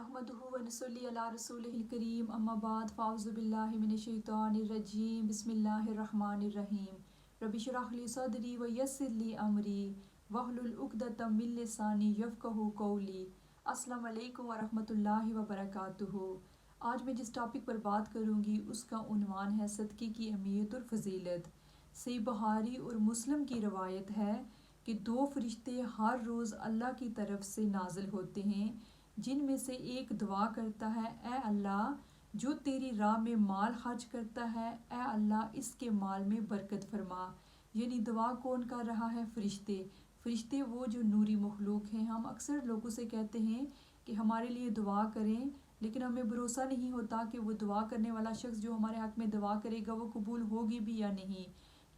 नहमदुहु व नसल्ली अला रसूलिहिल करीम अम्मा बाद फ़ाउज़ु बिल्लाहि मिनश शैतानिर रजीम बिस्मिल्लाहिर रहमानिर रहीम रब्बि इश्रह ली सदरी व यस्सिर ली अमरी वहलुल उक़दतम मिन लिसानी यफ़क़हू क़ौली। अस्सलामु अलैकुम व रहमतुल्लाहि व बरकातुहू। आज मैं जिस टॉपिक पर बात करूँगी उसका उन्वान है सदक़े की अहमियत और फ़जीलत। सही बुखारी और मुस्लिम की रवायत है कि दो फरिश्ते हर रोज़ अल्लाह की तरफ से नाज़िल होते हैं, जिनमें से एक दुआ करता है, ए अल्लाह जो तेरी राह में माल खर्च करता है, ए अल्लाह इसके माल में बरकत फरमा। यानी दुआ कौन कर रहा है? फरिश्ते। फरिश्ते वो जो नूरी मखलूक हैं। हम अक्सर लोगों से कहते हैं कि हमारे लिए दुआ करें, लेकिन हमें भरोसा नहीं होता कि वो दुआ करने वाला शख्स जो हमारे हक़ में दुआ करेगा वो कबूल होगी भी या नहीं।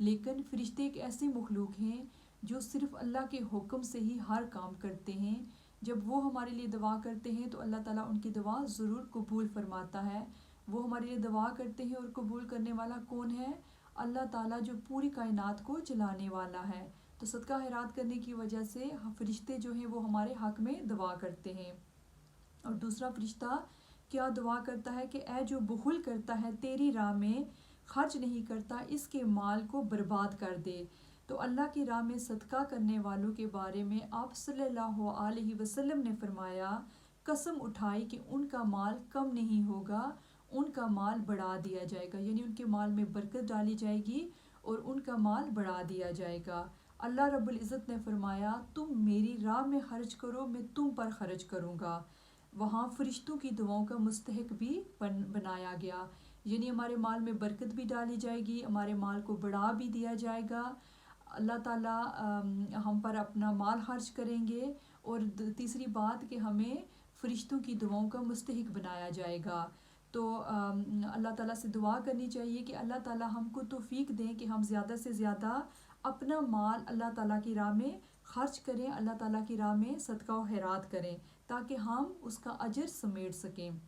लेकिन फरिश्ते एक ऐसे मखलूक हैं जो सिर्फ़ अल्लाह के हुक्म से ही हर काम करते हैं। जब वो हमारे लिए दुआ करते हैं तो अल्लाह ताला उनकी दुआ ज़रूर कबूल फरमाता है। वो हमारे लिए दुआ करते हैं और कबूल करने वाला कौन है? अल्लाह ताला जो पूरी कायनात को चलाने वाला है। तो सदका खैरात करने की वजह से फरिश्ते जो हैं वो हमारे हक़ में दुआ करते हैं। और दूसरा फरिश्ता क्या दुआ करता है कि ए जो बुखल करता है, तेरी राह में खर्च नहीं करता, इसके माल को बर्बाद कर दे। तो अल्लाह की राह में सदका करने वालों के बारे में आप सल्लल्लाहु अलैहि वसल्लम ने फरमाया, कसम उठाई कि उनका माल कम नहीं होगा, उनका माल बढ़ा दिया जाएगा। यानी उनके माल में बरकत डाली जाएगी और उनका माल बढ़ा दिया जाएगा। अल्लाह रब्बुल इज़्ज़त ने फरमाया, तुम मेरी राह में खर्च करो, मैं तुम पर खर्च करूँगा। वहाँ फरिश्तों की दुआओं का मुस्तहिक भी बनाया गया। यानी हमारे माल में बरकत भी डाली जाएगी, हमारे माल को बढ़ा भी दिया जाएगा। अल्लाह ताला हम पर अपना माल खर्च करेंगे। और तीसरी बात कि हमें फरिश्तों की दुआओं का मुस्तहिक बनाया जाएगा। तो अल्लाह ताला से दुआ करनी चाहिए कि अल्लाह ताला हमको तौफीक दें कि हम ज़्यादा से ज़्यादा अपना माल अल्लाह ताला की राह में खर्च करें, अल्लाह ताला की राह में सदका व खैरात करें, ताकि हम उसका अजर समेट सकें।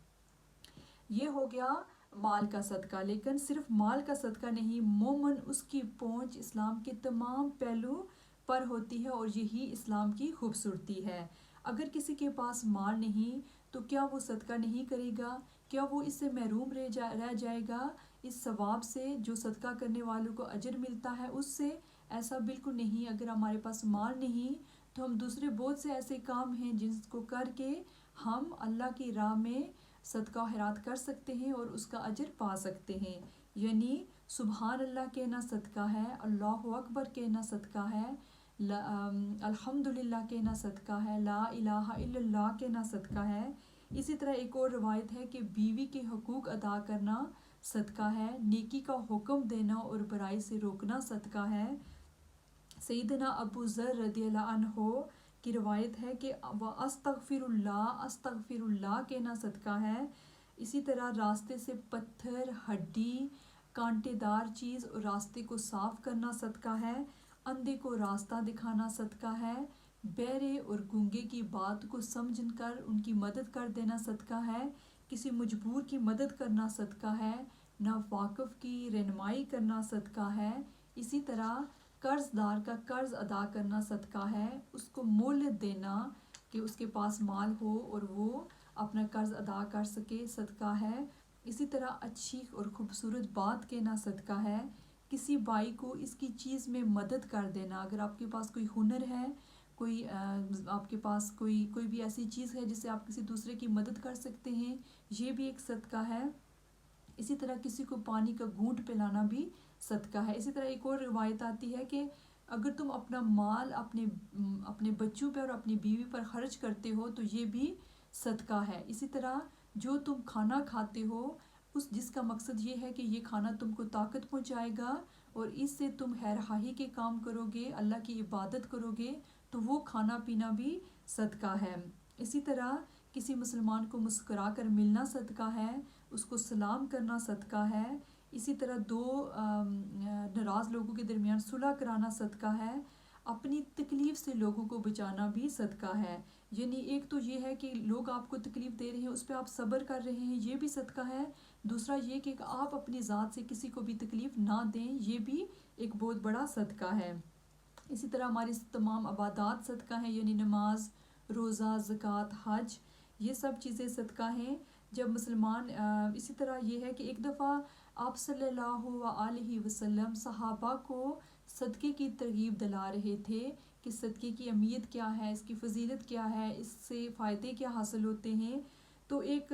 ये हो गया माल का सदका। लेकिन सिर्फ माल का सदका नहीं, मोमन उसकी पहुँच इस्लाम के तमाम पहलू पर होती है और यही इस्लाम की खूबसूरती है। अगर किसी के पास माल नहीं तो क्या वो सदका नहीं करेगा? क्या वो इससे महरूम रह जाएगा इस सवाब से जो सदका करने वालों को अजर मिलता है उससे? ऐसा बिल्कुल नहीं। अगर हमारे पास माल नहीं तो हम दूसरे बहुत से ऐसे काम हैं जिसको करके हम अल्लाह की राह में सदका खैरात कर सकते हैं और उसका अजर पा सकते हैं। यानी सुबहान अल्लाह कहना सदका है, अल्लाहु अकबर कहना सदका है, अल्हम्दुलिल्लाह कहना सदका है, ला इलाहा इल्लल्लाह कहना सदका है। इसी तरह एक और रवायत है कि बीवी के हुकूक अदा करना सदका है, नेकी का हुक्म देना और बुराई से रोकना सदका है। सैयदना अबू ज़र रदियल्लाहु अन्हु की रवायत है कि अस्तगफिरुल्लाह कहना सदका है। इसी तरह रास्ते से पत्थर, हड्डी, कांटेदार चीज़ और रास्ते को साफ करना सदका है। अंधे को रास्ता दिखाना सदका है। बहरे और गूंगे की बात को समझकर उनकी मदद कर देना सदका है। किसी मजबूर की मदद करना सदका है। नावाकिफ की रहनुमाई करना सदका है। इसी तरह कर्जदार का कर्ज अदा करना सदका है। उसको मोहलत देना कि उसके पास माल हो और वो अपना कर्ज अदा कर सके, सदका है। इसी तरह अच्छी और ख़ूबसूरत बात कहना सदका है। किसी भाई को इसकी चीज़ में मदद कर देना। अगर आपके पास कोई हुनर है, कोई आपके पास कोई भी ऐसी चीज़ है जिससे आप किसी दूसरे की मदद कर सकते हैं, ये भी एक सदका है। इसी तरह किसी को पानी का घूंट पिलाना भी सदका है। इसी तरह एक और रिवायत आती है कि अगर तुम अपना माल अपने बच्चों पर और अपनी बीवी पर खर्च करते हो तो ये भी सदका है। इसी तरह जो तुम खाना खाते हो जिसका मकसद ये है कि ये खाना तुमको ताकत पहुँचाएगा और इससे तुम खैरखाही के काम करोगे, अल्लाह की इबादत करोगे, तो वो खाना पीना भी सदका है। इसी तरह किसी मुसलमान को मुस्कुरा कर मिलना सदका है, उसको सलाम करना सदका है। इसी तरह दो नाराज़ लोगों के दरमियान सुलह कराना सदका है। अपनी तकलीफ़ से लोगों को बचाना भी सदका है। यानी एक तो ये है कि लोग आपको तकलीफ़ दे रहे हैं, उस पर आप सब्र कर रहे हैं, ये भी सदका है। दूसरा ये कि आप अपनी ज़ात से किसी को भी तकलीफ़ ना दें, ये भी एक बहुत बड़ा सदका है। इसी तरह हमारी तमाम इबादत सदका है, यानी नमाज, रोज़ा, ज़कात, हज, یہ سب چیزیں صدقہ ہیں جب مسلمان اسی طرح یہ ہے کہ ایک دفعہ آپ صلی اللہ علیہ وسلم صحابہ کو صدقے کی ترغیب دلا رہے تھے کہ صدقے کی اہمیت کیا ہے، اس کی فضیلت کیا ہے، اس سے فائدے کیا حاصل ہوتے ہیں۔ تو ایک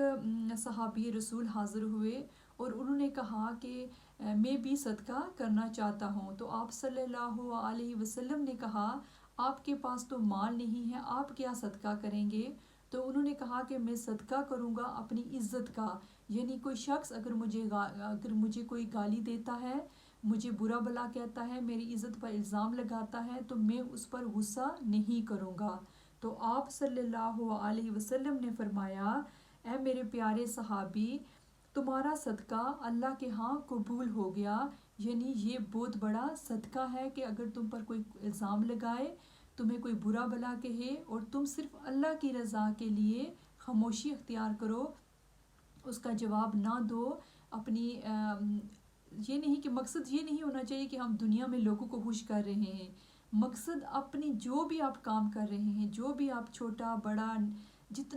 صحابی رسول حاضر ہوئے اور انہوں نے کہا کہ میں بھی صدقہ کرنا چاہتا ہوں۔ تو آپ صلی اللہ علیہ وسلم نے کہا آپ کے پاس تو مال نہیں ہے، آپ کیا صدقہ کریں گے؟ تو انہوں نے کہا کہ میں صدقہ کروں گا اپنی عزت کا، یعنی کوئی شخص اگر مجھے کوئی گالی دیتا ہے، مجھے برا بلا کہتا ہے، میری عزت پر الزام لگاتا ہے، تو میں اس پر غصہ نہیں کروں گا۔ تو آپ صلی اللہ علیہ وسلم نے فرمایا اے میرے پیارے صحابی، تمہارا صدقہ اللہ کے ہاں قبول ہو گیا، یعنی یہ بہت بڑا صدقہ ہے کہ اگر تم پر کوئی الزام لگائے، تمہیں کوئی برا بلا کہے اور تم صرف اللہ کی رضا کے لیے خاموشی اختیار کرو، اس کا جواب نہ دو۔ اپنی یہ نہیں کہ مقصد یہ نہیں ہونا چاہیے کہ ہم دنیا میں لوگوں کو خوش کر رہے ہیں، مقصد اپنی جو بھی آپ کام کر رہے ہیں، جو بھی آپ چھوٹا بڑا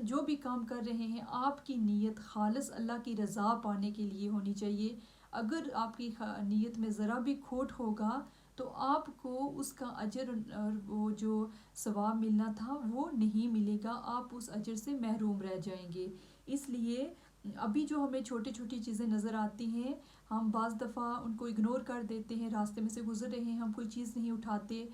جو بھی کام کر رہے ہیں، آپ کی نیت خالص اللہ کی رضا پانے کے لیے ہونی چاہیے۔ اگر آپ کی نیت میں ذرا بھی کھوٹ ہوگا تو آپ کو اس کا اجر اور وہ جو ثواب ملنا تھا وہ نہیں ملے گا، آپ اس اجر سے محروم رہ جائیں گے۔ اس لیے ابھی جو ہمیں چھوٹی چھوٹی چیزیں نظر آتی ہیں، ہم بعض دفعہ ان کو اگنور کر دیتے ہیں، راستے میں سے گزر رہے ہیں، ہم کوئی چیز نہیں اٹھاتے۔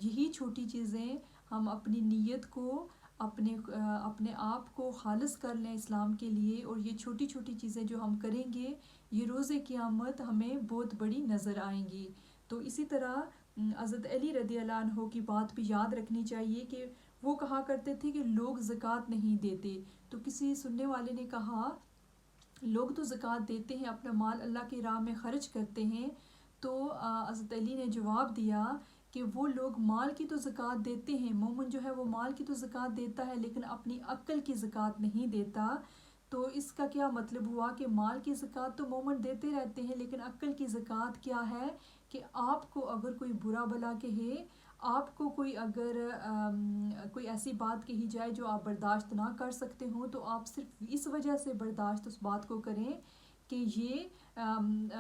یہی چھوٹی چیزیں ہم اپنی نیت کو اپنے آپ کو خالص کر لیں اسلام کے لیے، اور یہ چھوٹی چھوٹی چیزیں جو ہم کریں گے یہ روز قیامت ہمیں بہت بڑی نظر آئیں گی۔ تو اسی طرح حضرت علی رضی اللہ عنہ کی بات بھی یاد رکھنی چاہیے کہ وہ کہا کرتے تھے کہ لوگ زکوٰۃ نہیں دیتے۔ تو کسی سننے والے نے کہا لوگ تو زکوٰۃ دیتے ہیں، اپنا مال اللہ کی راہ میں خرچ کرتے ہیں۔ تو حضرت علی نے جواب دیا کہ وہ لوگ مال کی تو زکوٰۃ دیتے ہیں، مومن جو ہے وہ مال کی تو زکوٰۃ دیتا ہے لیکن اپنی عقل کی زکوٰۃ نہیں دیتا۔ تو اس کا کیا مطلب ہوا کہ مال کی زکوٰۃ تو مومن دیتے رہتے ہیں لیکن عقل کی زکوٰۃ کیا ہے کہ آپ کو اگر کوئی برا بلا کہے، آپ کو کوئی ایسی بات کہی جائے جو آپ برداشت نہ کر سکتے ہوں، تو آپ صرف اس وجہ سے برداشت اس بات کو کریں کہ یہ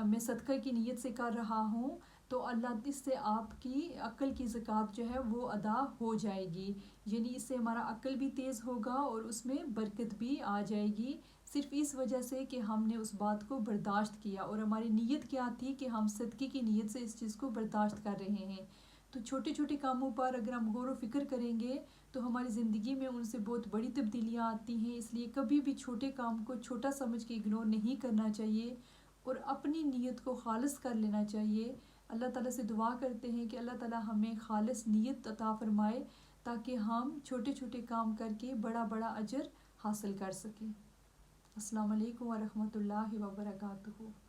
میں صدقہ کی نیت سے کر رہا ہوں، تو اللہ اس سے آپ کی عقل کی زکوٰۃ جو ہے وہ ادا ہو جائے گی، یعنی اس سے ہمارا عقل بھی تیز ہوگا اور اس میں برکت بھی آ جائے گی، صرف اس وجہ سے کہ ہم نے اس بات کو برداشت کیا اور ہماری نیت کیا تھی کہ ہم صدقے کی نیت سے اس چیز کو برداشت کر رہے ہیں۔ تو چھوٹے چھوٹے کاموں پر اگر ہم غور و فکر کریں گے تو ہماری زندگی میں ان سے بہت بڑی تبدیلیاں آتی ہیں، اس لیے کبھی بھی چھوٹے کام کو چھوٹا سمجھ کے اگنور نہیں کرنا چاہیے اور اپنی نیت کو خالص کر لینا چاہیے۔ اللہ تعالیٰ سے دعا کرتے ہیں کہ اللہ تعالیٰ ہمیں خالص نیت عطا فرمائے تاکہ ہم چھوٹے چھوٹے کام کر کے بڑا بڑا اجر حاصل کر سکیں۔ السلام علیکم ورحمۃ اللہ وبرکاتہ۔